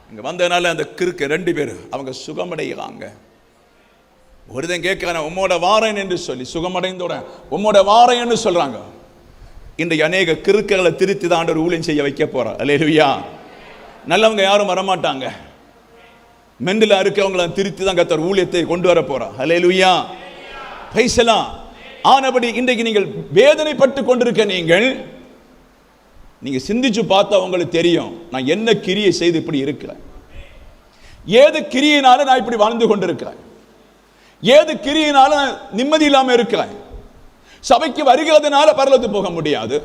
இங்கே வந்ததுனால அந்த கிறுக்கு 2 பேர் அவங்க சுகமடைகிறாங்க. ஒருதன் கேட்கிறான், உம்மோட வாரன் என்று சொல்லி சுகமடைந்தோட உம்மோட வாரன் என்று சொல்றாங்க. இன்றைக்கு அநேக கிறுக்குகளை திருத்தி தான் ஆண்டவர் ஊழியம் செய்ய வைக்க போறார். அல்லேலூயா. நல்லவங்க யாரும் வரமாட்டாங்க. மெண்டலா இருக்கவங்களை திருத்தி தான் கர்த்தர் ஊழியத்தை கொண்டு வர போறார். அல்லேலூயா. Praise the Lord. ஆனபடி இன்றைக்கு நீங்கள் வேதனைப்பட்டு கொண்டிருக்க நீங்க சிந்திச்சு பார்த்தா உங்களுக்கு தெரியும், நான் என்ன கிரியை செய்து இப்படி இருக்கிறேன், ஏது கிரியினால நான் இப்படி வாழ்ந்து கொண்டிருக்கிறேன், ஏது கிரியினால நிம்மதி இல்லாம இருக்கிறேன். சபைக்கு வருகிறதுனால பரலோகத்துக்கு போக முடியாது.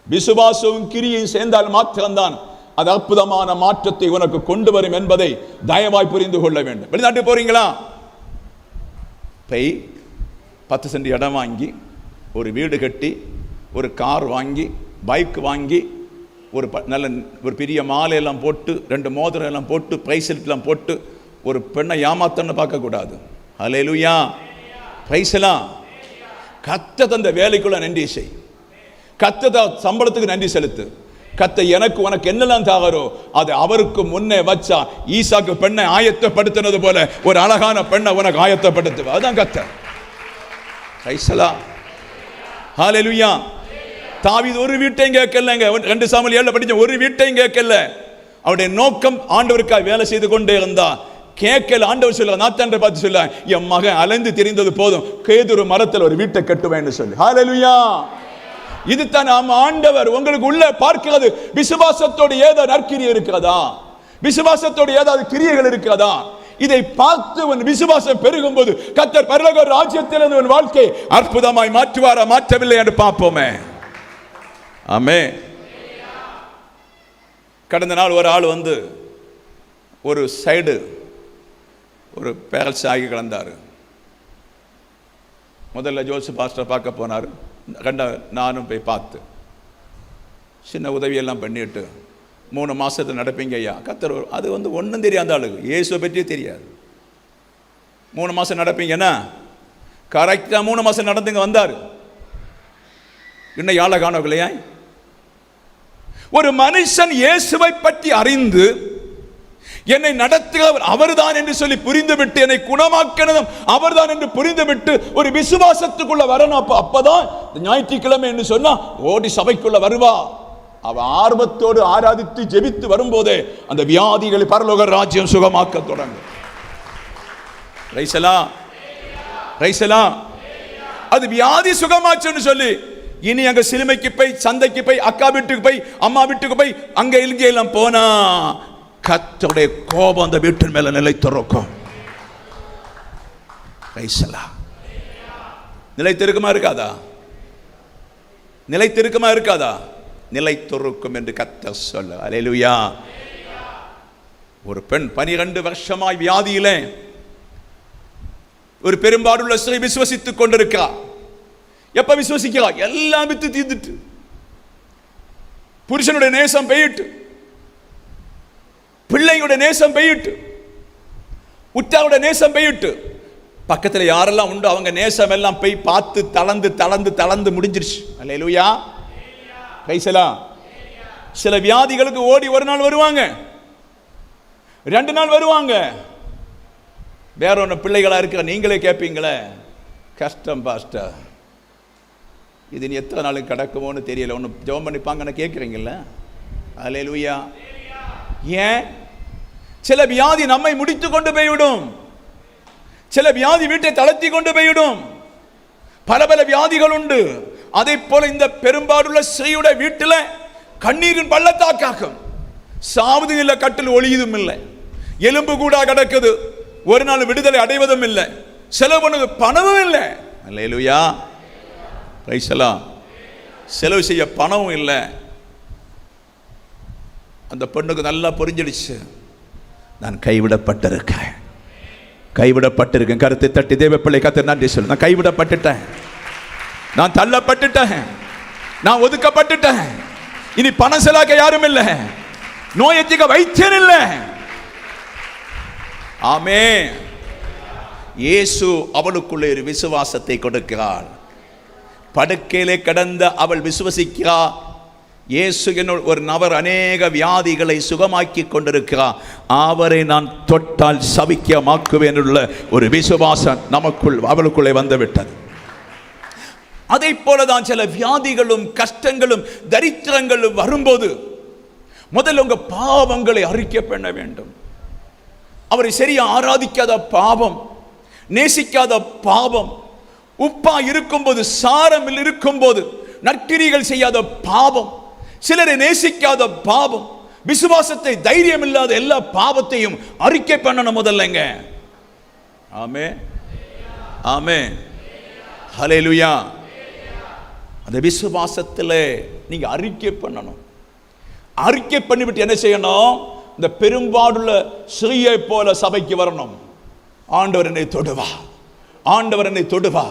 விசுவாசமும் கிரியையும் சேர்ந்தால் மாத்திரம்தான் அது அற்புதமான மாற்றத்தை உனக்கு கொண்டு வரும் என்பதை தயவாய் புரிந்து கொள்ள வேண்டும். வெளிநாட்டு போறீங்களா? 10 சென்ட் இடம் வாங்கி, ஒரு வீடு கட்டி, ஒரு கார் வாங்கி, பைக் வாங்கி, ஒரு பெரிய மாலையெல்லாம் போட்டு, 2 மோதிரம் எல்லாம் போட்டு, பிரைஸ்லாம் போட்டு ஒரு பெண்ணை ஏமாத்தன்னு பார்க்கக்கூடாது. அல்லேலூயா. Praise the Lord. கர்த்தர் தந்த வேலைக்குள்ள நன்றி செய். கர்த்தர் சம்பளத்துக்கு நன்றி செலுத்து. கர்த்தர் எனக்கு உனக்கு என்னெல்லாம் தாரோ அது அவருக்கு முன்னே வச்சா ஈசாக்கு பெண்ணை ஆயத்தப்படுத்தினது போல ஒரு அழகான பெண்ணை உனக்கு ஆயத்தப்படுத்துவா. அதுதான் கர்த்தர். Praise the Lord. ஹல்லேலூயா. தாவீது ஒரு வீட்டையும் கேட்கலங்க. 2 சாமுவேல் 7 படிச்ச ஒரு வீட்டையும் கேட்கல. அவருடைய நோக்கம் ஆண்டவருக்காக வேலை செய்து கொண்டே இருந்தா. கேட்கல. ஆண்டவர் சொல்ல, நாத்தாண்டை பார்த்து சொல்ல, என் மகன் அலைந்து திரிந்தது போதும், கேதுரு மரத்தில் ஒரு வீட்டை கட்டுவேன்னு சொல்லி. ஹல்லேலூயா. இதுதான் நாம் ஆண்டவர் உங்களுக்கு உள்ள பார்க்கிறது. விசுவாசத்தோடு ஏதோ நற்கிரியை இருக்கிறதா, விசுவாசத்தோடு ஏதாவது கிரியைகள் இருக்கிறதா, இதை பார்த்து உன் விசுவாசம் பெருகும் போது கர்த்தர் பரலோக ராஜ்யத்தில் உன் வாழ்க்கை அற்புதமாய் மாற்றுவாரா மாற்றவில்லை என்று பார்ப்போமே. ஆமென். கடந்த நாள் ஒரு ஆள் வந்து ஒரு சைடு ஒரு பேரல்ஸ் ஆகி கிடந்தார். முதல்ல ஜோசப் பாஸ்டர் பார்க்க போனார். நானும் போய் பார்த்து சின்ன உதவியெல்லாம் பண்ணிட்டு 3 மாதத்தில் நடப்பீங்க ஐயா. கர்த்தர் அது வந்து ஒன்றும் தெரியாது ஆளுக்கு, இயேசுவை பற்றியே தெரியாது. 3 மாதம் நடப்பீங்கன்னா கரெக்டாக 3 மாதம் நடந்துங்க வந்தார். இன்னும் யாழை காணவில்லையா? ஒரு மனுஷன் இயேசுவை பற்றி அறிந்து என்னை நடத்துகிறவர் அவர்தான் என்று சொல்லி புரிந்துவிட்டு, என்னை குணமாக்கினதும் அவர்தான் என்று புரிந்துவிட்டு ஒரு விசுவாசத்துக்குள்ள வரணும். அப்பதான் ஞாயிற்றுக்கிழமை என்று சொன்னா ஓடி சபைக்குள்ள வருவா. அவ ஆர்வத்தோடு ஆராதித்து ஜெபித்து வரும்போதே அந்த வியாதிகளை பரலோக ராஜ்யம் சுகமாக்க தொடங்கும். Price the Lord. Price the Lord. அது வியாதி சுகமாச்சுன்னு சொல்லி இனி அங்க சிலுமைக்கு போய், சந்தைக்கு போய், அக்கா வீட்டுக்கு போய், அம்மா வீட்டுக்கு போய், அங்க இங்கே எல்லாம் போனா கர்த்தருடைய கோபம் அந்த வீட்டின் மேல நிலைத்திருக்கும். நிலைத்திருக்குமா இருக்காதா? நிலைத்திருக்குமா இருக்காதா? நிலைத்திருக்கும் என்று கர்த்தர் சொல்ல. அல்லேலூயா. ஒரு பெண் 12 வருஷமாய் வியாதியிலே ஒரு பெரும்பாடுள்ள ஸ்திரீ விசுவசித்துக் கொண்டிருக்கிறா. எப்ப விசுவசிக்கிறா? எல்லாம் வித்து தீர்ந்துட்டு, புருஷனுடைய நேசம் பெய்யிட்டு, பிள்ளையுடைய நேசம் பெய்யிட்டு, உற்றாருடைய நேசம் பெய்யிட்டு, பக்கத்தில் யாரெல்லாம் உண்டு அவங்க நேசம் எல்லாம் போய் பார்த்து தளர்ந்து தளர்ந்து தளர்ந்து முடிஞ்சிருச்சு. அல்லேலூயா. Praise the Lord. சில வியாதிகளுக்கு ஓடி ஒரு நாள் வருவாங்க, 2 நாள் வருவாங்க. வேற ஒன்று பிள்ளைகளா இருக்கிற நீங்களே கேட்பீங்களே, கஷ்டம் பாஸ்டர், இது நீ எத்தனை நாளுக்கு கிடக்குமோன்னு தெரியல, ஒன்று ஜெபம் பண்ணிப்பாங்கன்னு கேட்குறீங்கள. அல்லேலூயா. ஏன்? சில வியாதி நம்மை முடித்து கொண்டு போய்விடும். சில வியாதி வீட்டை தளர்த்தி கொண்டு போய்விடும். பல பல வியாதிகள் உண்டு. அதை போல இந்த பெரும்பாடுள்ள ஸ்திரீயுடைய வீட்டில் கண்ணீரின் பள்ளத்தாக்காகும். சாவது இல்லை, கட்டில் ஒளியதும் இல்லை, எலும்பு கூட கிடக்குது, ஒரு நாள் விடுதலை அடைவதும் இல்லை, செலவு பண்ணது பணமும் இல்லை. அல்லேலூயா. Praise the Lord. செலவு செய்ய பணமும் இல்லை. அந்த பெண்ணுக்கு நல்லா புரிஞ்சிடுச்சு, நான் கைவிடப்பட்டிருக்கேன், கைவிடப்பட்டிருக்கேன். கருத்தை தட்டி தேவ பிள்ளை கர்த்தர் நன்றி சொல்லு. நான் கைவிடப்பட்டுட்டேன், நான் தள்ளப்பட்டுட்டேன், நான் ஒதுக்கப்பட்டுட்டேன். இனி பணம் செலாக்க யாரும் இல்லை, நோயத்திக்க வைத்தியன் இல்லை. ஆமென். இயேசு அவளுக்குள்ளே ஒரு விசுவாசத்தை கொடுக்கிறாள். படுக்கையிலே கடந்த அவள் விசுவசிக்கிறாள், இயேசு என்னோட ஒரு நபர் அநேக வியாதிகளை சுகமாக்கி கொண்டிருக்கிறார், அவரை நான் தொட்டால் சபிக்கமாக்குவேன் உள்ள ஒரு விசுவாசம் நமக்குள் அவளுக்குள்ளே வந்துவிட்டது. அதை போலதான் சில வியாதிகளும் கஷ்டங்களும் தரித்திரங்களும் வரும்போது முதல்ல உங்க பாவங்களை அறிக்கை பண்ண வேண்டும். அவரை சரியா ஆராதிக்காத பாவம், நேசிக்காத பாவம், உப்பா இருக்கும்போது சாரமில் இருக்கும்போது நற்கிரிகள் செய்யாத பாவம், சிலரை நேசிக்காத பாவம், விசுவாசத்தை தைரியம் இல்லாத எல்லா பாவத்தையும் அறிக்கை பண்ணணும் முதல்லங்க. ஆமே ஆமே ஹல்லேலூயா. அந்த விசுவாசத்தில் நீங்க அறிக்கை பண்ணணும். அறிக்கை பண்ணிவிட்டு என்ன செய்யணும்? இந்த பெரும்பாடுள்ள ஸ்ரீயை போல சபைக்கு வரணும். ஆண்டவர் என்னை தொடுவா, ஆண்டவர் என்னை தொடுவா,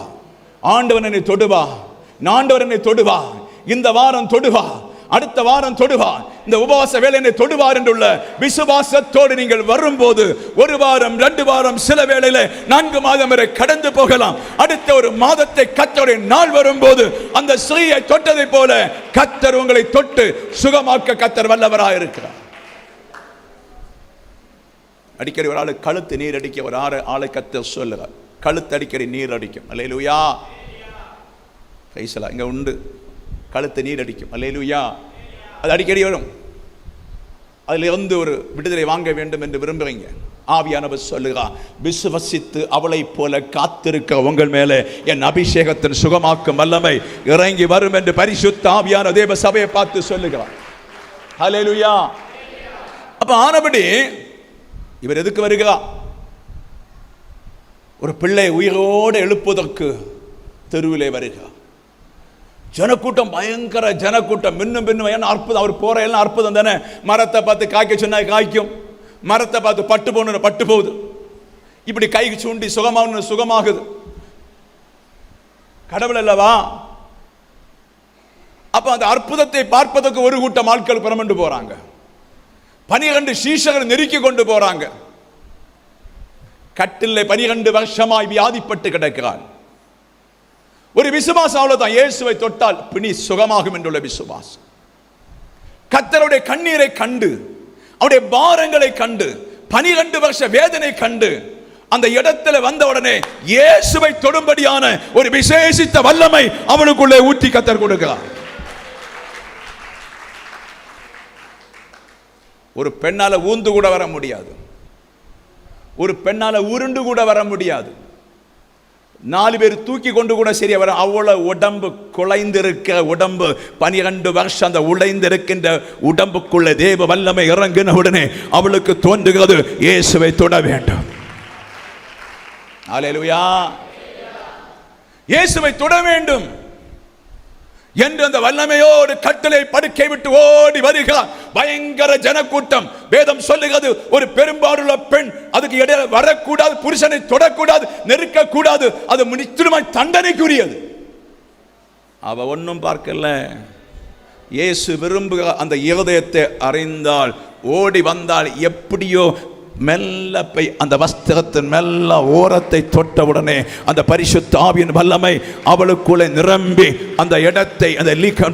ஆண்டவர் என்னை தொடுவா, ஆண்டவர் என்னை தொடுவா, இந்த வாரம் தொடுவா, அடுத்த வாரம் தொடுவா, இந்த உபவாச வேலை என்னை தொடுவார் என்றுள்ள விசுவாசத்தோடு நீங்கள் வரும்போது ஒரு வாரம், 2 வாரம், சில வேளையில 4 மாதம் வரை கடந்து போகலாம். அடுத்த ஒரு மாதத்தை கர்த்தருடைய நாள் வரும்போது அந்த ஸ்ரீயை தொட்டதை போல கர்த்தர் உங்களை தொட்டு சுகமாக்க கர்த்தர் வல்லவராக இருக்கிறார். அடிக்கடி ஒரு ஆளு கழுத்து நீர் அடிக்க ஒரு ஆளை கர்த்தர் சொல்லுகிறார். கழுத்து அடிக்கடி நீர் அடிக்கும். அல்லேலூயா. கைசலா இங்க உண்டு. கழுத்து நீர் அடிக்கும். அல்லேலூயா. அது அடிக்கடி வரும். அதில் இருந்து ஒரு விடுதலை வாங்க வேண்டும் என்று விரும்புகிறீங்க. ஆவியானவர் சொல்லுகிறார், விசுவசித்து அவளை போல காத்திருக்க உங்கள் மேலே என் அபிஷேகத்தின் சுகமாக்கும் வல்லமை இறங்கி வரும் என்று பரிசுத்த ஆவியான தேவ சபையை பார்த்து சொல்லுகிறார். அல்லேலூயா. அப்ப ஆனபடி இவர் எதுக்கு வருகிறார்? ஒரு பிள்ளை உயிரோடு எழுப்புவதற்கு தெருவிலே வருகிறார். ஜனக்கூட்டம், பயங்கர ஜனக்கூட்டம், மின்னும் பின்னும். அற்புதம். அவர் போற எல்லாம் அற்புதம் தானே. மரத்தை பார்த்து காய்க்க சொன்னா காய்க்கும், மரத்தை பார்த்து பட்டு போகணும் பட்டு போகுது, இப்படி கைக்கு சூண்டி சுகமாகணும் சுகமாகுது. கடவுள் அல்லவா? அப்ப அந்த அற்புதத்தை பார்ப்பதற்கு ஒரு கூட்டம் ஆட்கள் புறமண்டு போறாங்க. 12 சீஷர்கள் நெருக்கி கொண்டு போறாங்க. கட்டிலே 12 வருஷமாய் வியாதிப்பட்டு கிடக்கிறான். ஒரு விசுவாசம் அவ்வளவுதான். இயேசுவை தொட்டால் பிணி சுகமாகும் என்றுள்ள விசுவாசம். கர்த்தருடைய கண்ணீரை கண்டு, அவருடைய பாரங்களை கண்டு, 12 வருஷ வேதனை கண்டு அந்த இடத்துல வந்த உடனே இயேசுவை தொடும்படியான ஒரு விசேஷித்த வல்லமை அவனுக்குள்ளே ஊற்றி கர்த்தர் கொடுக்கிறார். ஒரு பெண்ணால ஊந்து கூட வர முடியாது, ஒரு பெண்ணால உருண்டு கூட வர முடியாது, 4 பேர் தூக்கி கொண்டு கூட சரியா வர. அவ்வளவு உடம்பு குலைந்திருக்க உடம்பு, 12 வருஷம் அந்த உடைந்திருக்கின்ற உடம்புக்குள்ள தேவ வல்லமை இறங்கின உடனே அவளுக்கு தோன்றுகிறது இயேசுவை தொட வேண்டும். அல்லேலூயா. இயேசுவை தொட வேண்டும் என்று அந்த வல்லமையோடு கட்டளை படுக்கை விட்டு ஓடி வருகிறார். பயங்கர ஜனக்கூட்டம். வேதம் சொல்லுகிறது, ஒரு பெரும்பாலுள்ள பெண் அதுக்கு இடையில வரக்கூடாது, புருஷனை தொடக்கூடாது, நெருக்க கூடாது. அது நிச்சயமாய் தண்டனைக்குரியது. அவ ஒன்னும் பார்க்கல. இயேசு விரும்புகிற அந்த இருதயத்தை அறிந்தால், ஓடி வந்தால், எப்படியோ மெல்ல போய் அந்த வஸ்திரத்தின் மெல்ல ஓரத்தை தொட்டவுடனே அந்த பரிசுத்த ஆவியின் வல்லமை அவளுக்குள்ளே நிரம்பி அந்த இடத்தை, அந்த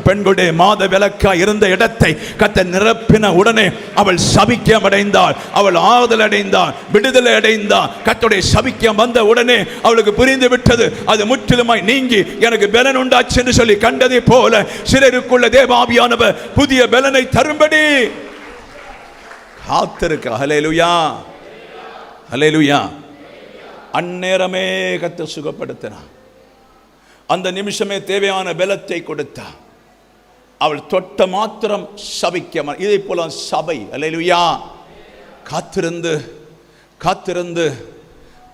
பெண்களுடைய மாத விலக்கா இருந்த இடத்தை கர்த்தர் நிரப்பின உடனே அவள் சபிக்கம் அடைந்தாள், அவள் ஆறுதல் அடைந்தாள், விடுதலை அடைந்தாள். கர்த்தருடைய சபிக்கம் வந்த உடனே அவளுக்கு புரிந்து விட்டது, அது முற்றிலுமாய் நீங்கி எனக்கு பலன் உண்டாச்சு என்று சொல்லி கண்டதை போல சிலருக்குள்ள தேவாவியானவர் புதிய பலனை தரும்படி காத்திருக்க. ஹல்லேலூயா, ஹல்லேலூயா. அந்நேரமே கர்த்தர் சுகப்படுத்தினார். அந்த நிமிஷமே தேவையான பலத்தை கொடுத்தா. அவள் தொட்ட மாத்திரம் சபிக்க. இதை போல சபை ஹல்லேலூயா காத்திருந்து காத்திருந்து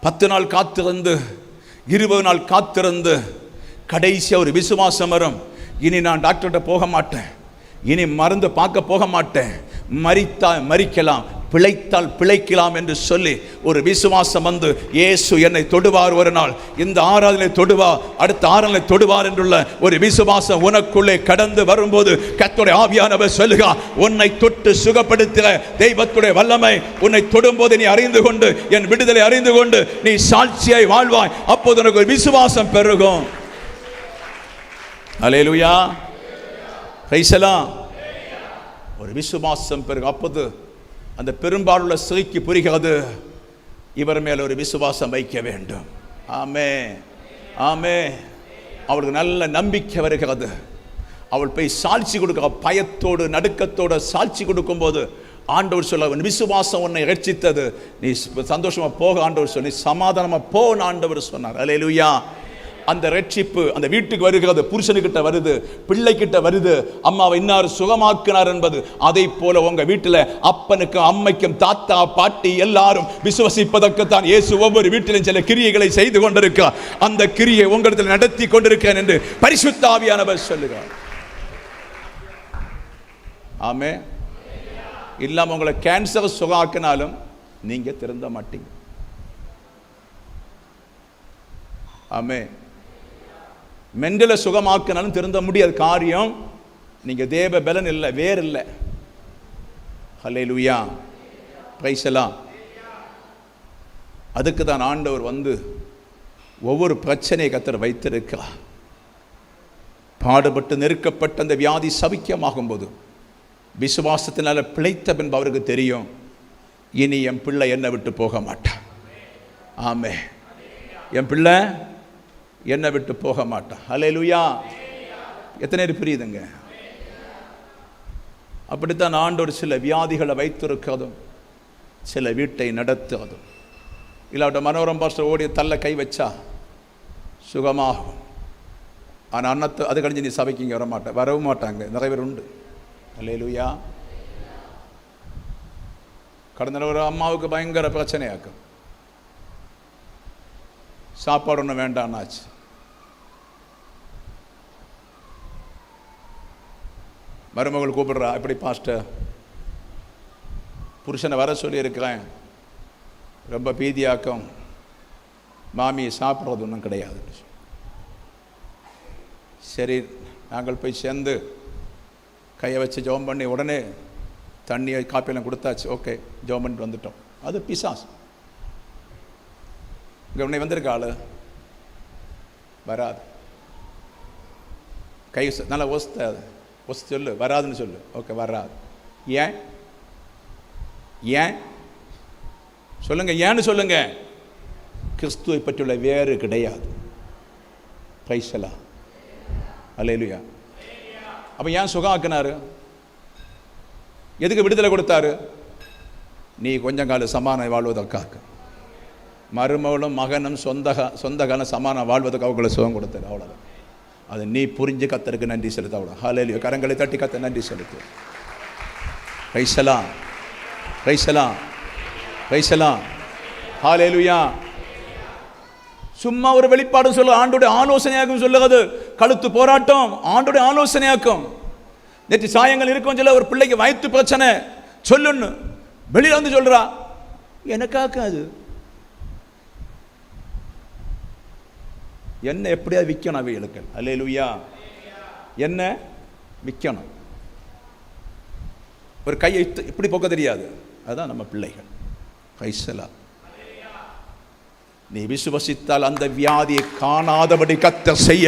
10 நாள் காத்திருந்து 20 நாள் காத்திருந்து கடைசியா ஒரு விசுவாசம் வரும். இனி நான் டாக்டர்கிட்ட போக மாட்டேன், இனி மருந்து பார்க்க போக மாட்டேன், மரித்தால் மரிக்கலாம், பிழைத்தால் பிழைக்கலாம் என்று சொல்லி ஒரு விசுவாசம் வந்து இயேசு என்னை தொடுவார், ஒரு நாள் இந்த ஆராதனை தொடுவார், அடுத்த ஆராதனை தொடுவார் என்றுள்ள ஒரு விசுவாசம் உனக்குள்ளே கடந்து வரும்போது கர்த்தருடைய ஆவியானவர் சொல்லுகிறார், உன்னை தொட்டு சுகப்படுத்துகிற தெய்வத்துடைய வல்லமை உன்னை தொடும்போது நீ அறிந்து கொண்டு, என் விடுதலை அறிந்து கொண்டு நீ சாட்சியாய் வாழ்வாய். அப்போது உனக்கு ஒரு விசுவாசம் பெருகும். அல்லேலூயா, பிரைஸ் தி லார்ட். ஒரு விசுவாசம் பெருகும். அப்போது அந்த பெரும்பாலுள்ள ஸ்திரீக்கு புரிகிறது, இவர் மேல் ஒரு விசுவாசம் வைக்க வேண்டும். ஆமே ஆமே. அவளுக்கு நல்ல நம்பிக்கை வருகிறது. அவள் போய் சாட்சி கொடுக்க, பயத்தோடு நடுக்கத்தோடு சாட்சி கொடுக்கும்போது ஆண்டவர் சொல்ல, விசுவாசம் உன்னை ரட்சித்தது, நீ சந்தோஷமா போக ஆண்டவர் சொல்லி, சமாதானமா போன்னு ஆண்டவர் சொன்னார். அல்லேலூயா. அந்த ரட்சிப்பு அந்த வீட்டுக்கு வருகிறது, புருஷனுக்கிட்ட வருது, பிள்ளைக்கிட்ட வருது. அம்மாவை இன்னார் சுகமாக்கினார் என்பது. அதை போல உங்க வீட்டில் அப்பனுக்கும் அம்மைக்கும் தாத்தா பாட்டி எல்லாரும் விசுவசிப்பதற்குத்தான் இயேசு ஒவ்வொரு வீட்டிலும் சில கிரியைகளை செய்து கொண்டிருக்கிறார். அந்த கிரியை உங்களிடத்தில் நடத்தி கொண்டிருக்கிறேன் என்று பரிசுத்த ஆவியானவர் சொல்லுகிறார். ஆமே. இல்லாம உங்களை கேன்சர் சுகமாக்கினாலும் நீங்க திருந்த மாட்டீங்க. ஆமே. மெண்டல சுகமாக்கினாலும் திருந்த முடியாத காரியம். நீங்க தேவ பலன் இல்லை, வேறு இல்லை. ஹல்லேலூயா, பிரைஸ் எல்லாம். அதுக்கு தான் ஆண்டவர் வந்து ஒவ்வொரு பிரச்சனையை கர்த்தர் வைத்திருக்கிறார். பாடுபட்டு நெருக்கப்பட்ட அந்த வியாதி சபிக்கமாகும் போது விசுவாசத்தினால பிழைத்த பின்பு அவருக்கு தெரியும், இனி என் பிள்ளை என்னை விட்டு போக மாட்டான். ஆமே. என் பிள்ளை என்னை விட்டு போக மாட்டான். ஹல்லேலூயா. எத்தனை பேர் புரியுதுங்க? அப்படித்தான் ஆண்டவர் சில வியாதிகளை வைத்திருக்கிறதும் சில வீட்டை நடத்துவதும். இல்லாவிட்ட மனோரம் பாஸ்டர் ஓடி தள்ள கை வச்சா சுகமாகும். ஆனால் அன்னத்தை அது கழிஞ்சு நீ சபைக்கு இங்கே வரவும் மாட்டாங்க. நிறைய பேர் உண்டு. அல்லேலூயா. கடந்த ஒரு அம்மாவுக்கு பயங்கர பிரச்சனையாக்கும். சாப்பாடு ஒன்று வேண்டான்னாச்சு. மருமகள் கூப்பிடுறா, எப்படி பாஸ்டர் புருஷனை வர சொல்லியிருக்கிறேன், ரொம்ப பீதியாக்கம், மாமி சாப்பிட்றது ஒன்றும் கிடையாது. சரி, நாங்கள் போய் சேர்ந்து கையை வச்சு ஜெபம் பண்ணி உடனே தண்ணியை காப்பியெல்லாம் கொடுத்தாச்சு. ஓகே, ஜெபம் பண்ணிட்டு வந்துட்டோம். அது பிசாஸ். இங்கே உடனே வந்திருக்க ஆள் வராது. கை நல்லா ஒஸ்தாது, ஒஸ்து சொல்லு, வராதுன்னு சொல்லு. ஓகே, வராது. ஏன் ஏன் சொல்லுங்க, ஏன்னு சொல்லுங்க. கிறிஸ்துவை பற்றியுள்ள வேறு கிடையாது. பிரைஸ் அல்லேலூயா. அப்ப ஏன் சுகமாக்கினாரு? எதுக்கு விடுதலை கொடுத்தாரு? நீ கொஞ்சம் கால சமான வாழ்வதற்காக. மருமகளும் மகனும் சொந்த காலம் சமான வாழ்வதற்கு அவங்களை சுகம் கொடுத்தாரு. அவ்வளோதான். அதை நீ புரிஞ்சு கர்த்தருக்கு நன்றி செலுத்த. அவ்வளோ. ஹல்லேலூயா. கரங்களை தட்டி கர்த்தர் நன்றி செலுத்து. பிரைஸ் எல்லாம், பிரைஸ் எல்லாம், பிரைஸ் எல்லாம். ஹல்லேலூயா. சும்மா ஒரு வெளிப்பாடு சொல்ல, ஆண்டோட ஆலோசனையாக்கும் சொல்லுகிறது. கழுத்து போராட்டம் ஆண்டோட ஆலோசனையாக்கும். நேற்று சாயங்கள் இருக்கும் சொல்ல, ஒரு பிள்ளைக்கு வயிற்று பிரச்சனை சொல்லுன்னு வெளியில வந்து சொல்றா, எனக்காக்காது. என்ன எப்படியா விற்கணும் அவைகளுக்கு. அல்லேலூயா. என்ன விற்கணும். ஒரு கையை இப்படி போக்க தெரியாது. அதுதான் நம்ம பிள்ளைகள். கைசலா. நீ விசுவசித்தால் அந்த வியாதியை காணாதபடி கர்த்தர் செய்ய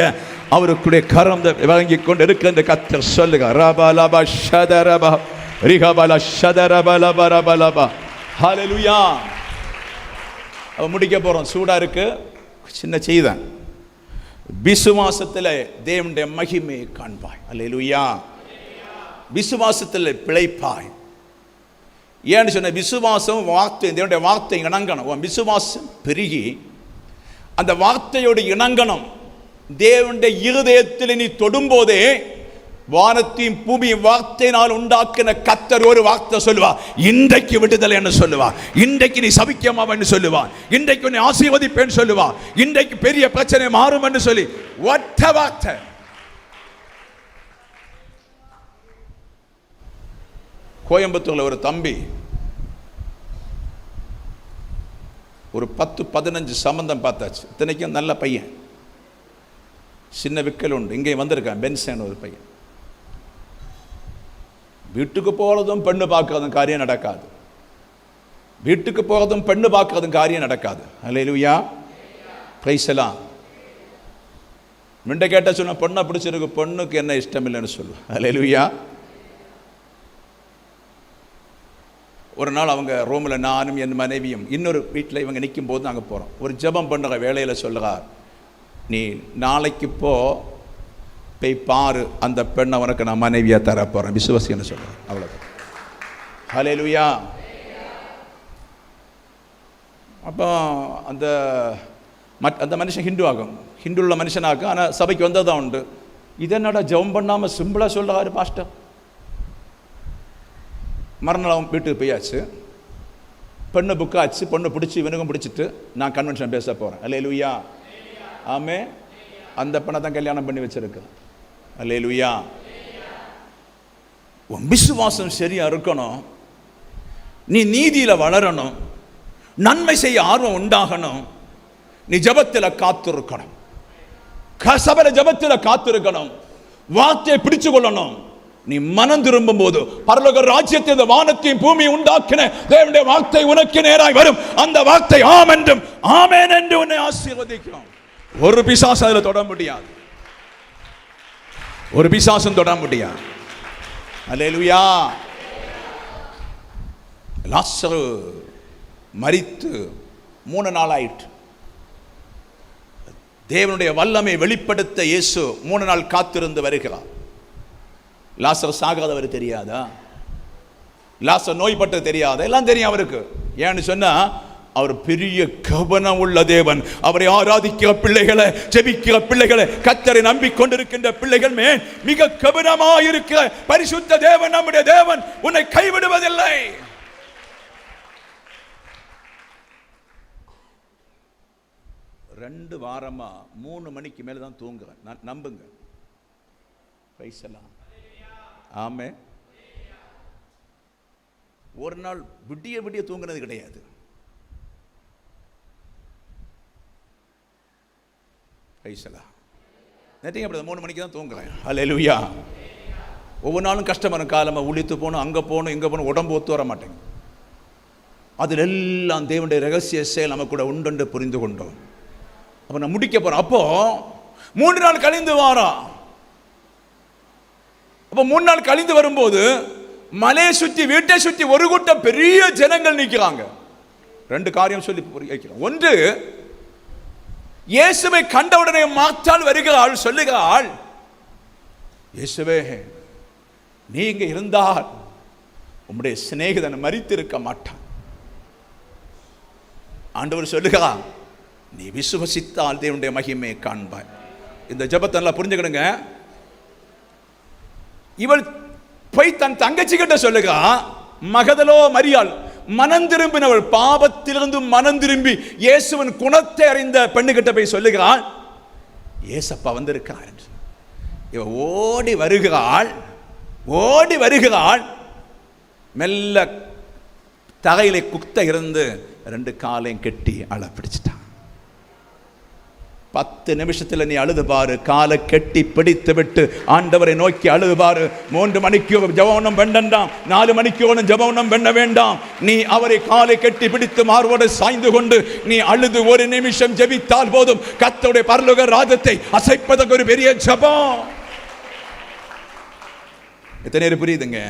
அவருக்குடைய கரம் வழங்கி கொண்டு இருக்க கர்த்தர் சொல்லுங்க. ரபலப ஷதரப ரிகபல ஷதரபலபரபலப. ஹல்லேலூயா. அவ முடிக்க போறோம். சூடா இருக்கு. சின்ன செய்தான். விசுவாசத்தில் தேவனுடைய மகிமையை காண்பாய். அல்லேலூயா. விசுவாசத்தில் பிழைப்பாய். ஏன்னு சொன்ன, விசுவாசம் வார்த்தை, தேவனுடைய வார்த்தை இணங்கணும். விசுவாசம் பெருகி அந்த வார்த்தையோடு இணங்கணும். தேவனுடைய இருதயத்தில் நீ தொடும்போதே வானத்தையும் பூமியும் வார்த்தையினால் உண்டாக்கின கர்த்தர் ஒரு வார்த்தை சொல்லுவார். இன்றைக்கு விடுதலை என்று சொல்லுவார். இன்றைக்கு நீ சபிக்கமா என்று சொல்லுவார். இன்றைக்கு நீ ஆசீர்வதிப்பேன்னு சொல்லுவார். இன்றைக்கு பெரிய பிரச்சனை மாறும் என்று சொல்லி ஒற்ற வார்த்தை. கோயம்புத்தூர்ல ஒரு தம்பி ஒரு 10-15 சம்பந்தம் பார்த்தாச்சு. இத்தனைக்கும் நல்ல பையன், சின்ன விக்கல் உண்டு. இங்கே வந்திருக்கான் பென்சன் ஒரு பையன். வீட்டுக்கு போகிறதும் பெண்ணு பார்க்கறதும் காரியம் நடக்காது. வீட்டுக்கு போகிறதும் பெண்ணு பார்க்கறதும் காரியம் நடக்காது. அல்லேலூயா. பிரைஸ் எல்லாம். முன்ன கேட்ட சொன்ன பொண்ணை பிடிச்சிருக்கு, பொண்ணுக்கு என்ன இஷ்டம் இல்லைன்னு சொல்லுவேன். அல்லேலூயா. ஒரு நாள் அவங்க ரோமில் நானும் என் மனைவியும் இன்னொரு வீட்டில் இவங்க நிற்கும் போது நாங்கள் போகிறோம். ஒரு ஜெபம் பண்ணுற வேளையில் சொல்லுறார், நீ நாளைக்கு போய் பாரு, அந்த பெண்ணை உனக்கு நான் மனைவியாக தர போகிறேன், விசுவாசின்னு சொல்கிறேன். அவ்வளோதான். ஹல்லேலூயா. அப்போ அந்த மனுஷன் ஹிந்து ஆகும், ஹிந்துள்ள மனுஷனாகும். ஆனால் சபைக்கு வந்தது தான் உண்டு. இதனோட ஜெபம் பண்ணாமல் சிம்பிளாக சொல்லுறாரு பாஸ்டர். மறுநாள் வீட்டுக்கு போயாச்சு, பெண்ணு புக்காச்சு, பொண்ணு பிடிச்சி இவனுக்கும் பிடிச்சிட்டு நான் கன்வென்ஷன் பேச போகிறேன். அல்லேலூயா. ஆமே. அந்த பெண்ணை தான் கல்யாணம் பண்ணி வச்சிருக்கேன். அல்லேலூயா. உன் விசுவாசம் சரியா இருக்கணும், நீ நீதியில் வளரணும், நன்மை செய்ய ஆர்வம் உண்டாகணும், நீ ஜபத்தில் காத்திருக்கணும், சபையில ஜபத்தில் காத்திருக்கணும், வார்த்தையை பிடிச்சு கொள்ளணும். நீ மனம் திரும்பும் போது பரலோக ராஜ்யத்தை, இந்த வானத்தையும் பூமியை உண்டாக்கின தேவனுடைய வார்த்தை உனக்கு நேராய் வரும். அந்த வார்த்தை ஆம் என்றும் ஆமென் என்று உன்னை ஆசீர்வதிக்கும். ஒரு பிசாசு அதில் தொட முடியாது, ஒரு பிசாசும் தொட முடியாது. அல்லேலூயா. லாசரு மரித்து 3 நாள் ஆயிற்று. தேவனுடைய வல்லமை வெளிப்படுத்த இயேசு 3 நாள் காத்திருந்து வருகிறார். லாசர் சாகாதவர் தெரியாதா? லாசர் நோய்பட்டு தெரியாதா? எல்லாம் தெரியும் அவருக்கு. ஏன்னு சொன்னா அவர் பெரிய கவனம் உள்ள தேவன். அவரை ஆராதிக்கிற பிள்ளைகளை, ஜெபிக்கிற பிள்ளைகளை, கர்த்தரை நம்பிக்கொண்டிருக்கின்ற பிள்ளைகள் மேல் மிக கவனமாயிருக்கிற பரிசுத்த தேவன், நம்முடைய தேவன் உன்னை கைவிடுவதில்லை. ரெண்டு வாரமா 3 மணிக்கு மேல தான் தூங்குறேன். நான் நம்புங்க. பைசலாம். ஆமே. ஒரு நாள் விடிய தூங்குனது கிடையாது. பைசலாம். நேற்று அப்படி 3 மணிக்கு தான் தூங்குறேன். அல்லேலூயா. ஒவ்வொரு நாளும் கஷ்டமான காலமாக உளித்து போகணும், அங்கே போகணும், இங்கே போகணும், உடம்பு ஒத்து வர மாட்டேங்க. அதில் எல்லாம் தேவனுடைய ரகசிய செயல் நம்ம கூட உண்டு புரிந்து கொண்டோம். அப்போ நான் முடிக்க போகிறேன். அப்போ 3 நாள் கழிந்து வாரம். அப்போ 3 நாள் கழிந்து வரும்போது மலையை சுற்றி, வீட்டை சுற்றி ஒரு கூட்டம் பெரிய ஜனங்கள் நிற்கிறாங்க. 2 காரியம் சொல்லி வைக்கிறோம். ஒன்று, இயேசுவை கண்டவுடனே மாற்றால் வருகிறாள், சொல்லுகிறாள், இயேசுவே நீங்க இருந்தால் உம்முடைய சிநேகிதன் மரித்திருக்க மாட்டான். ஆண்டவர் சொல்லுகிறார், நீ விசுவசித்தால் தேவனுடைய மகிமையை காண்பாய். இந்த ஜெபத்தை நல்லா புரிஞ்சுக்கிடுங்க. இவள் போய் தன் தங்கச்சி கிட்ட சொல்லுகா, மகதலோ மரியாள் மனம் திரும்பினவள், பாவத்திலிருந்து மனம் திரும்பி இயேசுவின் குணத்தை அறிந்த பெண்ணுகிட்ட போய் சொல்லுகிறாள், ஏசப்பா வந்திருக்கார். இவ ஓடி வருகிறாள், மெல்ல தகையிலே குத்த இருந்து 2 காலையும் கெட்டி அழ பிடிச்சிட்டான். 10 நிமிஷத்தில் நீ அழுது பாரு. காலை கெட்டி பிடித்து விட்டு ஆண்டவரை நோக்கி அழுது பாரு. 3 மணிக்கு ஜெபம் வேண்டாம், 4 மணிக்கு ஜெபம் பண்ண வேண்டாம். நீ அவரை காலை கெட்டி பிடித்து மார்போடு சாய்ந்து கொண்டு நீ அழுது 1 நிமிஷம் ஜெபித்தால் போதும். கர்த்தருடைய பரலோக ராஜ்யத்தை அசைப்பதற்கு ஒரு பெரிய ஜெபம். எத்தனை நேரம் புரியுதுங்க?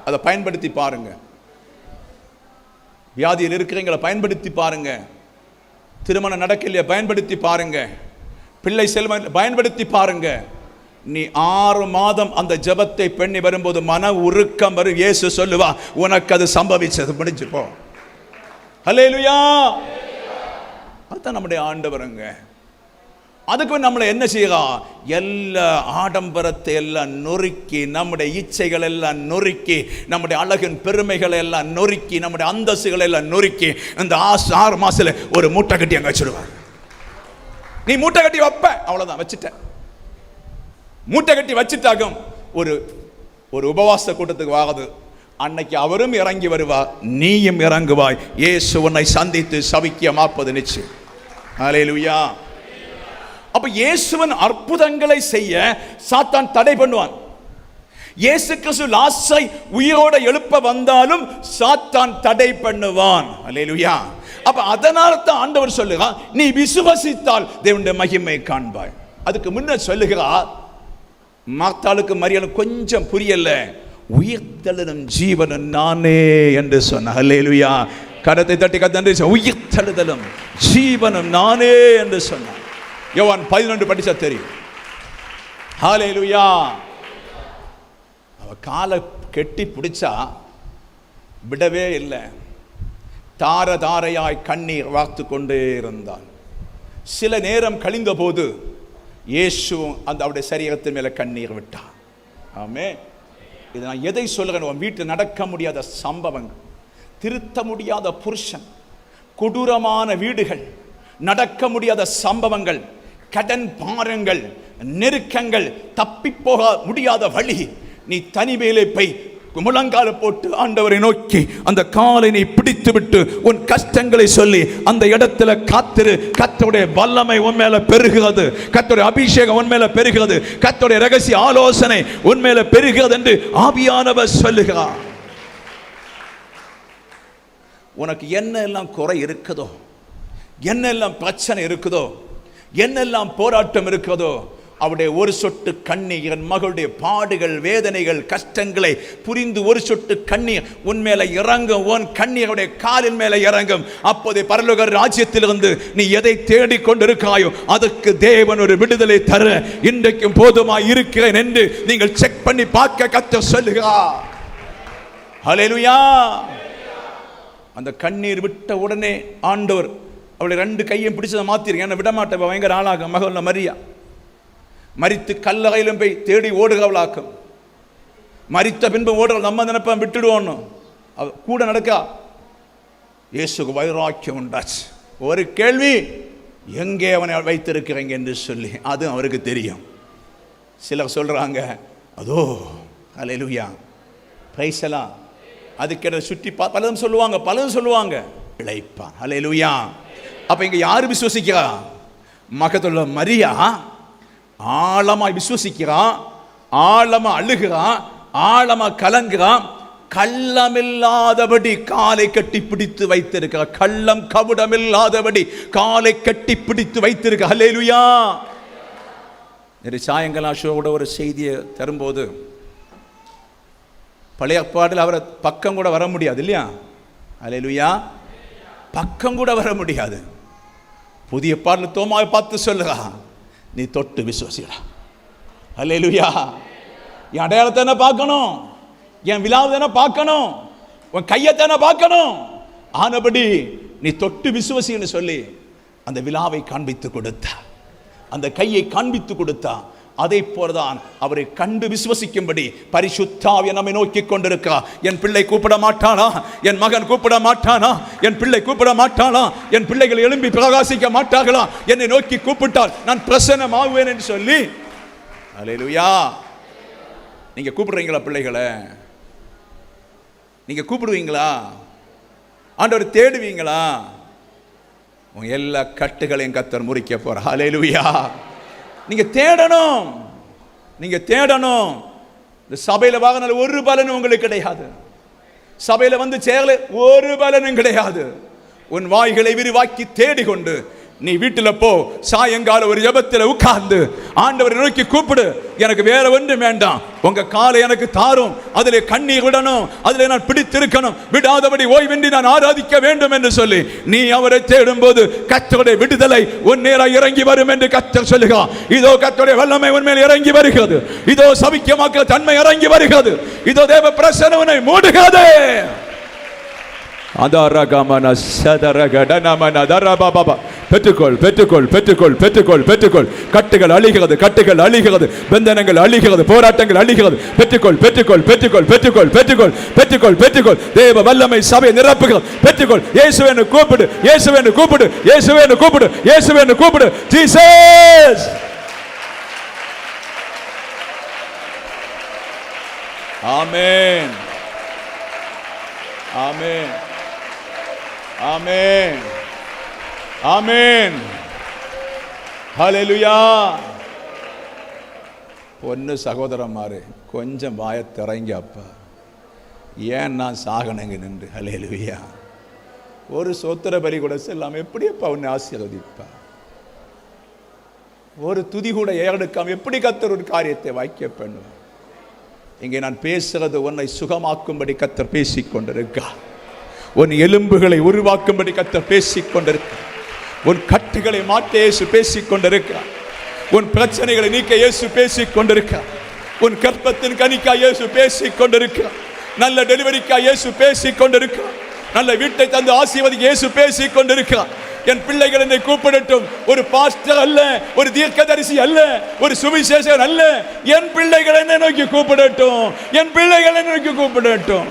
அதை பயன்படுத்தி பாருங்க. வியாதியில் இருக்கிறவங்களை பயன்படுத்தி பாருங்க. திருமணம் நடக்கலையே பயன்படுத்தி பாருங்க. பிள்ளை செல்வம் பயன்படுத்தி பாருங்க. நீ 6 மாதம் அந்த ஜெபத்தை பண்ணி வரும்போது மன உருக்கம் வரும். இயேசு சொல்லுவா, உனக்கு அது சம்பவிச்சது, முடிஞ்சு போ. அல்லேலூயா. அதுதான் நம்முடைய ஆண்டவருங்க. அதுக்கு நம்மளை என்ன செய்யலாம்? எல்லா ஆடம்பரத்தை எல்லாம் நொறுக்கி, நம்முடைய இச்சைகள் எல்லாம் நொறுக்கி, நம்முடைய அழகின் பெருமைகளை எல்லாம் நொறுக்கி, நம்முடைய அந்தஸ்துகளை எல்லாம் நொறுக்கி, இந்த 6 மாசத்துல ஒரு மூட்டை கட்டி அங்க வச்சிருவார். நீ மூட்டை கட்டி வைப்ப, அவ்வளவுதான், வச்சுட்ட. மூட்டை கட்டி வச்சுட்டாகும். ஒரு உபவாச கூட்டத்துக்கு வாகுது. அன்னைக்கு அவரும் இறங்கி வருவார், நீயும் இறங்குவாய். இயேசு உன்னை சந்தித்து சவிக்கியமாப்பது நிச்சயம். அல்லேலூயா. அப்ப இயேசுவின் அற்புதங்களை செய்ய சாத்தான் தடை பண்ணுவான். இயேசு கிறிஸ்து லாசரை உயிரோட எழுப்ப வந்தாலும் சாத்தான் தடை பண்ணுவான். அல்லேலூயா. அப்ப அதனால தான் ஆண்டவர் சொல்லுகிறார், நீ விசுவசித்தால் தேவனுடைய மகிமை காண்பாய். அதுக்கு முன்ன சொல்லுகிறார், மார்த்தாளுக்கு மரியாதை கொஞ்சம் புரியல. உயிர்த்தெழுதலும் ஜீவனும் நானே என்று சொன்னார். அல்லேலூயா. கரத்தை தட்டி கத்தன்றி உயிர்த்தெழுதலும் ஜீவனும் நானே என்று சொன்னார். யோவான் 11 படிச்சா தெரியும். ஹல்லேலூயா. அவ காலை கெட்டி பிடிச்சா விடவே இல்லை. தார தாரையாய் கண்ணீர் வார்த்து கொண்டே இருந்தான். சில நேரம் கழிந்த போது இயேசு அவருடைய சரீரத்தின் மேல கண்ணீர் விட்டார். ஆமே. இது நான் எதை சொல்லுறேன்? வீட்டில் நடக்க முடியாத சம்பவங்கள், திருத்த முடியாத புருஷன், கொடூரமான வீடுகள், நடக்க முடியாத சம்பவங்கள், கடன் பாரங்கள், நெருக்கங்கள், தப்பி போக முடியாத வழி. நீ தனிமையிலே போய் முழங்கால போட்டு ஆண்டவரை நோக்கி அந்த காலை நீ பிடித்து விட்டு உன் கஷ்டங்களை சொல்லி அந்த இடத்துல காத்திரு. கர்த்தருடைய வல்லமை உன் மேல பெருகிறது, கர்த்தருடைய அபிஷேகம் உன் மேல பெருகிறது, கர்த்தருடைய ரகசிய ஆலோசனை உன் மேல பெருகிறது என்று ஆவியானவர் சொல்லுகிறார். உனக்கு என்னெல்லாம் குறை இருக்குதோ, என்னெல்லாம் பிரச்சனை இருக்குதோ, என்னெல்லாம் போராட்டம் இருக்கிறதோ, அவருடைய ஒரு சொட்டு கண்ணீர், என் மகளுடைய பாடுகள், வேதனைகள், கஷ்டங்களை புரிந்து ஒரு சொட்டு கண்ணீர் உன் மேல இறங்கும். உன் கண்ணீருடைய காலின் மேல இறங்கும். அப்போதே பரலோக ராஜ்யத்திலிருந்து நீ எதை தேடிக் கொண்டிருக்காயோ அதற்கு தேவன் ஒரு விடுதலை தர இன்றைக்கும் போதுமாய் இருக்கிறேன் என்று நீங்கள் செக் பண்ணி பார்க்க கர்த்தர் சொல்லுகிறார். ஹல்லேலூயா. அந்த கண்ணீர் விட்ட உடனே ஆண்டவர் அவளை 2 கையும் பிடிச்சதை மாத்திருக்கேன். என்ன விடமாட்ட பயங்கர ஆளாக மகள மரியா மரித்து கல்லறையிலும் போய் தேடி ஓடுகிறவளாக்கும். மரித்த பின்பு ஓடுற நம்ம நினைப்ப விட்டுடுவோன்னு கூட நடக்கா. இயேசுக்கு வைராக்கியம் உண்டாச்சு. ஒரு கேள்வி, எங்கே அவனை வைத்திருக்கிறீங்க என்று சொல்லி அது அவருக்கு தெரியும். சிலர் சொல்றாங்க அதோ அல்லேலூயா பிரைஸ் எல்லாம் அதுக்கிட்ட சுற்றி பலதும் சொல்லுவாங்க இளைப்பான். அல்லேலூயா. அப்ப இங்க யாரு விசுவசிக்கிறா? மகத்துள்ள மரியா ஆழமாய் விசுவசிக்கிறான், ஆழமா அழுகிறான், ஆழமா கலங்குறான். கள்ளமில்லாதபடி காலை கட்டி பிடித்து வைத்திருக்கிறார். கள்ளம் கபடமில்லாதபடி காலை கட்டி பிடித்து வைத்திருக்க. ஹல்லேலூயா. சாயங்காலம் ஷோவோட ஒரு செய்தியை தரும்போது பழைய பாடல் அவரை பக்கம் கூட வர முடியாது இல்லையா? ஹல்லேலூயா. பக்கம் கூட வர முடியாது. புதிய பாடல் தோமாவை பார்த்து சொல்லுறா, நீ தொட்டு விசுவாசிடா. ஹல்லேலூயா. என் அடையாளத்தை என்ன பார்க்கணும், என் விழாவை தானே பார்க்கணும், உன் கையத்தானே பார்க்கணும். ஆனபடி நீ தொட்டு விசுவாசின்னு சொல்லி அந்த விழாவை காண்பித்து கொடுத்தா, அந்த கையை காண்பித்து கொடுத்தா. அதை போலதான் அவரை கண்டு விசுவசிக்கும்படி பரிசுத்த ஆவியை நம்மை நோக்கி கொண்டிருக்கா. என் பிள்ளை கூப்பிட மாட்டானா, என் மகன் கூப்பிட மாட்டானா, என் பிள்ளை கூப்பிட மாட்டானா, என் பிள்ளைகள் எழும்பி பிரகாசிக்க மாட்டார்களா, என்னை நோக்கி கூப்பிட்டால் நான் பிரசன்னமாகுவேன் என்று சொல்லி. அல்லேலூயா. நீங்க கூப்பிடுறீங்களா பிள்ளைகளை? நீங்க கூப்பிடுவீங்களா? ஆண்டவர் தேடுவீங்களா? உங்க எல்லா கட்டுகளையும் கர்த்தர் முறிக்க போறார். அல்லேலூயா. நீங்க தேடணும், நீங்க தேடணும். இந்த சபையில வாங்கினால ஒரு பலனும் உங்களுக்கு கிடையாது. சபையில வந்து சேரல ஒரு பலனும் கிடையாது. உன் வாய்களை விரிவாக்கி தேடிக்கொண்டு நீ வீட்டுல போ. சாயங்கால ஒரு ஜெபத்தில் உட்கார்ந்து ஆண்டவரை நோக்கி கூப்பிடு. எனக்கு வேற ஒன்றும் வேண்டாம், உங்க காலை எனக்கு தாரும். அதிலே கண்ணீர் விடணும், அதிலே நான் பிடித்திருக்கணும், விடாதபடி ஓய்வின்றி நான் ஆராதிக்க வேண்டும் என்று சொல்லி நீ அவரை தேடும் போது கர்த்தருடைய விடுதலை உன் நேரா இறங்கி வரும் என்று கர்த்தர் சொல்லுகிறார். இதோ கர்த்தருடைய வல்லமை உன் மேல் இறங்கி வருகிறது. இதோ சபிக்கமாக்க தன்மை இறங்கி வருகிறது. இதோ தேவ பிரசன்னம் உன்னை மூடுகிறது. பெற்றுக்கொள், பெற்றுக்கொள், பெற்றுக்கொள், பெற்றுக்கொள், பெற்றுக்கொள். கட்டுகள் அழிகிறது, கட்டுகள் அழிகிறது, பந்தனங்கள் அழிகிறது, போராட்டங்கள் அழிகிறது. பெற்றுக்கொள், பெற்றுக்கொள், பெற்றுக்கொள், பெற்றுக்கொள், பெற்றுக்கொள், பெற்றுக்கொள், பெற்றுக்கொள். தேவ வல்லமை சபை நிரப்புகிறது. பெற்றுக்கொள். இயேசுவை கூப்பிடு, இயேசுவை கூப்பிடு, இயேசுவை கூப்பிடு, இயேசுவை கூப்பிடு. ஜீசஸ். ஆமென், ஆமென், ஆமென், ஆமென். ஹல்லேலூயா. பொண்ணு சகோதரமாரு கொஞ்சம் வாயத்திறங்கி அப்பா, ஏன் நான் சாகனங்க நின்று. ஹல்லேலூயா. ஒரு சோத்திர பலி கூட செல்லாம எப்படி அப்பா உன்னை ஆசீர்வதிப்பா? ஒரு துதி கூட ஏறெடுக்காம எப்படி கர்த்தர் ஒரு காரியத்தை வாய்க்க பண்ணுவார்? இங்கே நான் பேசுறது உன்னை சுகமாக்கும்படி கர்த்தர் பேசிக் கொண்டிருக்கிறார். உன் எலும்புகளை உருவாக்கும்படி கர்த்தர் பேசிக் கொண்டிருக்கிறார். உன் கட்டுகளை மாற்ற இயேசு பேசிக் கொண்டிருக்கிறார். உன் பிரச்சனைகளை நீக்க இயேசு பேசிக் கொண்டிருக்கிறார். உன் கர்ப்பத்தின் கனிக்கா இயேசு பேசிக் கொண்டிருக்கிறார். நல்ல டெலிவரிக்கா இயேசு பேசிக் கொண்டிருக்கிறார். நல்ல வீட்டை தந்து ஆசீர்வதிக்க இயேசு பேசிக் கொண்டிருக்கிறார். என் பிள்ளைகள் என்னை கூப்பிடட்டும். ஒரு பாஸ்டர் அல்ல, ஒரு தீர்க்கதரிசி அல்ல, ஒரு சுவிசேஷகர் அல்ல. என் பிள்ளைகள் என்னை நோக்கி கூப்பிடட்டும். என் பிள்ளைகள் என்னை நோக்கி கூப்பிடட்டும்.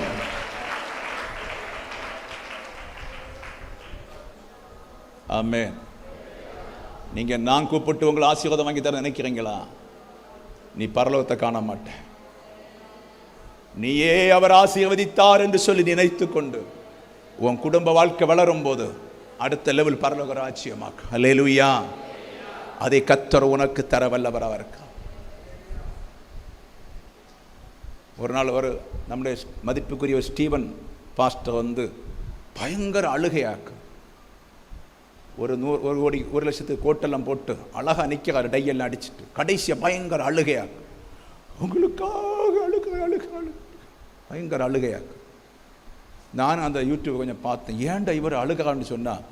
ஆமென். நீங்க நான் கூப்பிட்டு உங்களை ஆசீர்வாதம் வாங்கி தர நினைக்கிறீங்களா? நீ பரலோகத்தை காண மாட்ட. நீயே அவர் ஆசீர்வதித்தார் என்று சொல்லி நினைத்துக் கொண்டு உன் குடும்ப வாழ்க்கை வளரும் போது அடுத்த லெவல் பரலோக ராஜ்யமாக்கு. அல்லேலூயா. அதை கர்த்தர் உனக்கு தர வல்லவராக இருக்கார். ஒரு நாள் நம்முடைய மதிப்புக்குரிய ஸ்டீவன் பாஸ்டர் பயங்கர அழுகையாக்கு. ஒரு 1,00,000 கோட்டெல்லாம் போட்டு அழகா நிற்கிறார், டையெல்லாம் அடிச்சுட்டு. கடைசியாக பயங்கர அழுகையாக்கு. உங்களுக்காக அழுக பயங்கர அழுகையாக்கு. நானும் அந்த யூடியூப் கொஞ்சம் பார்த்தேன். ஏன்டா இவர் அழுகிறான்னு சொன்னால்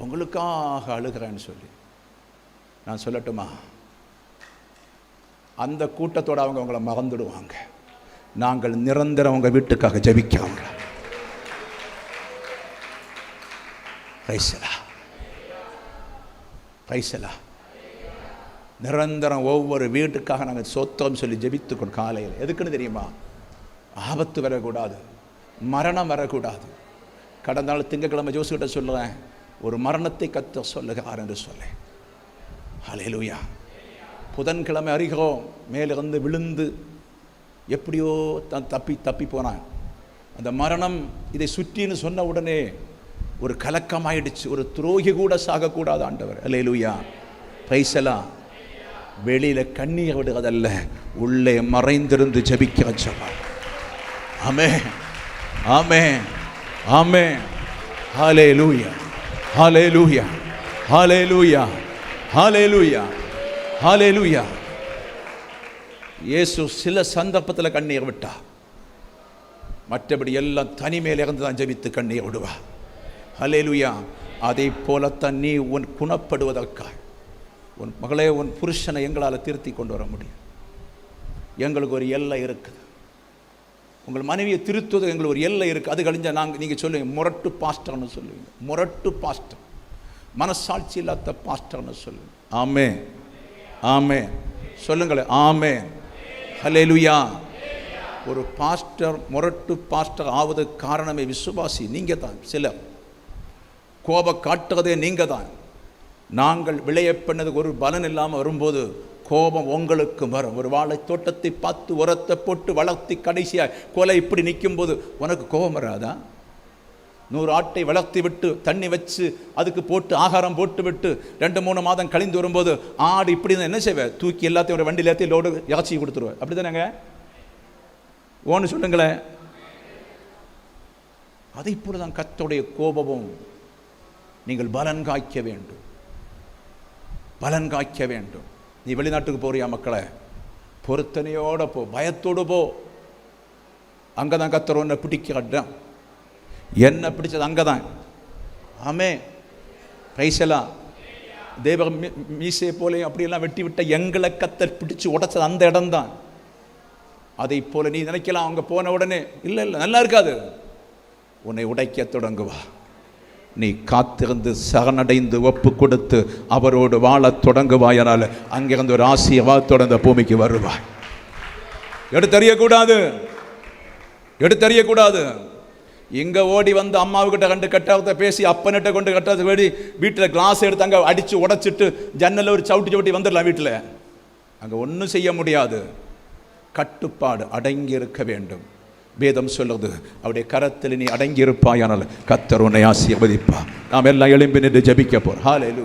உங்களுக்காக அழுகிறேன்னு சொல்லி. நான் சொல்லட்டுமா, அந்த கூட்டத்தோடு அவங்க அவங்கள மறந்துடுவாங்க. நாங்கள் நிரந்தரம் உங்கள் வீட்டுக்காக ஜெபிக்கிறோம். நிரந்தரம் ஒவ்வொரு வீட்டுக்காக நாங்கள் சொத்தம் சொல்லி ஜெபித்துக்கொண்டு காலையில். எதுக்குன்னு தெரியுமா? ஆபத்து வரக்கூடாது, மரணம் வரக்கூடாது. கடந்த நாள் திங்கட்கிழமை ஜோசுகிட்ட சொல்லுறேன், ஒரு மரணத்தை கர்த்தர் சொல்லுகிறார் என்று சொல்ல. ஹல்லேலூயா. புதன்கிழமை அறிகிறோம், மேலிருந்து விழுந்து எப்படியோ தப்பி போனான். அந்த மரணம் இதை சுற்றின்னு சொன்ன உடனே ஒரு கலக்கமாயிடுச்சு. ஒரு துரோகி கூட சாகக்கூடாது ஆண்டவர். ஹல்லேலூயா. பிரைஸ் எல்லாம். வெளியில கண்ணீர் விடுவதல்ல, உள்ளே மறைந்திருந்து ஜெபிக்கிற ஜெபம். ஆமென், ஆமென், ஆமென். ஹல்லேலூயா, ஹல்லேலூயா, ஹல்லேலூயா, ஹல்லேலூயா, ஹல்லேலூயா. இயேசு சில சந்தர்ப்பத்தில் கண்ணீர் விட்டா, மற்றபடி எல்லாம் தனிமையில் இருந்து தான் ஜெபித்து கண்ணீர் விடுவா. ஹல்லேலூயா. அதை போலத்தான் நீ உன் குணப்படுவதற்காக உன் மகளே, உன் புருஷனை எங்களால் திருத்தி கொண்டு வர முடியும். எங்களுக்கு ஒரு எல்லை இருக்குது. உங்கள் மனைவியை திருத்துவது எங்களுக்கு ஒரு எல்லை இருக்குது. அது கழிஞ்சா நீங்கள் சொல்லுவீங்க முரட்டு பாஸ்டர்னு சொல்லுவீங்க. முரட்டு பாஸ்டர், மனசாட்சி இல்லாத பாஸ்டர்னு சொல்லுவீங்க. ஆமே, ஆமே சொல்லுங்களேன். ஆமே, ஹல்லேலூயா. ஒரு பாஸ்டர் முரட்டு பாஸ்டர் ஆவது காரணமே விசுவாசி நீங்கள் தான். சிலர் கோபம் காட்டுறதே நீங்கள் தான். நாங்கள் விளையப்பண்ணதுக்கு ஒரு பலன் இல்லாமல் வரும்போது கோபம் உங்களுக்கு வரும். ஒரு வாழை தோட்டத்தை பார்த்து உரத்தை போட்டு வளர்த்தி கடைசியாக கொலை இப்படி நிற்கும் போது உனக்கு கோபம் வராதா? 100 ஆட்டை வளர்த்தி விட்டு தண்ணி வச்சு அதுக்கு போட்டு ஆகாரம் போட்டு விட்டு 2-3 மாதம் கழிந்து வரும்போது ஆடு இப்படி தான் என்ன செய்வேன்? தூக்கி எல்லாத்தையும் ஒரு வண்டியில் ஏற்றி லோடு இறச்சி கொடுத்துருவேன். அப்படி தானேங்க? ஓன்னு சொல்லுங்களேன். அதை போல தான் கர்த்தருடைய கோபமும். நீங்கள் பலன் காய்க்க வேண்டும், பலன் காய்க்க வேண்டும். நீ வெளிநாட்டுக்கு போறியா மக்களை? பொருத்தனையோட போ, பயத்தோடு போ. அங்கே தான் கர்த்தர் உன்னை பிடிக்கிறான். என்ன பிடிச்சது அங்கே தான். ஆமே, பிரைஸெல்லாம். தேவ மீசை போலையும் அப்படியெல்லாம் வெட்டி விட்ட எங்களை கர்த்தர் பிடிச்சு உடைச்சது அந்த இடம்தான். அதை போல நீ நினைக்கலாம் அவங்க போன உடனே இல்லை நல்லா இருக்காது. உன்னை உடைக்க தொடங்குவா. நீ காத்திருந்து சரணடைந்து ஒப்பு கொடுத்து அவரோடு வாழ தொடங்குவாயனால் அங்கிருந்து ஒரு ஆசீர்வாதத்தோட அந்த பூமிக்கு வருவாய். எடுத்தறியக்கூடாது. இங்க ஓடி வந்து அம்மாவுக்கிட்ட கண்டு கட்டாத பேசி அப்பனிட்ட கொண்டு கட்டாத வேடி வீட்டில் கிளாஸ் எடுத்து அங்கே அடித்து உடைச்சிட்டு ஜன்னலில் ஒரு சவுட்டி வந்துடலாம். வீட்டில் அங்கே ஒன்றும் செய்ய முடியாது. கட்டுப்பாடு, அடங்கி இருக்க வேண்டும். வேதம் சொல்லுது, அவருடைய கரத்தில் நீ அடங்கி இருப்பாயானால் கர்த்தர் உன்னை ஆசீர்வதிப்பார். நாம் எல்லாம் எழும்பி நின்று ஜெபிக்க போறோம். ஹல்லேலூயா.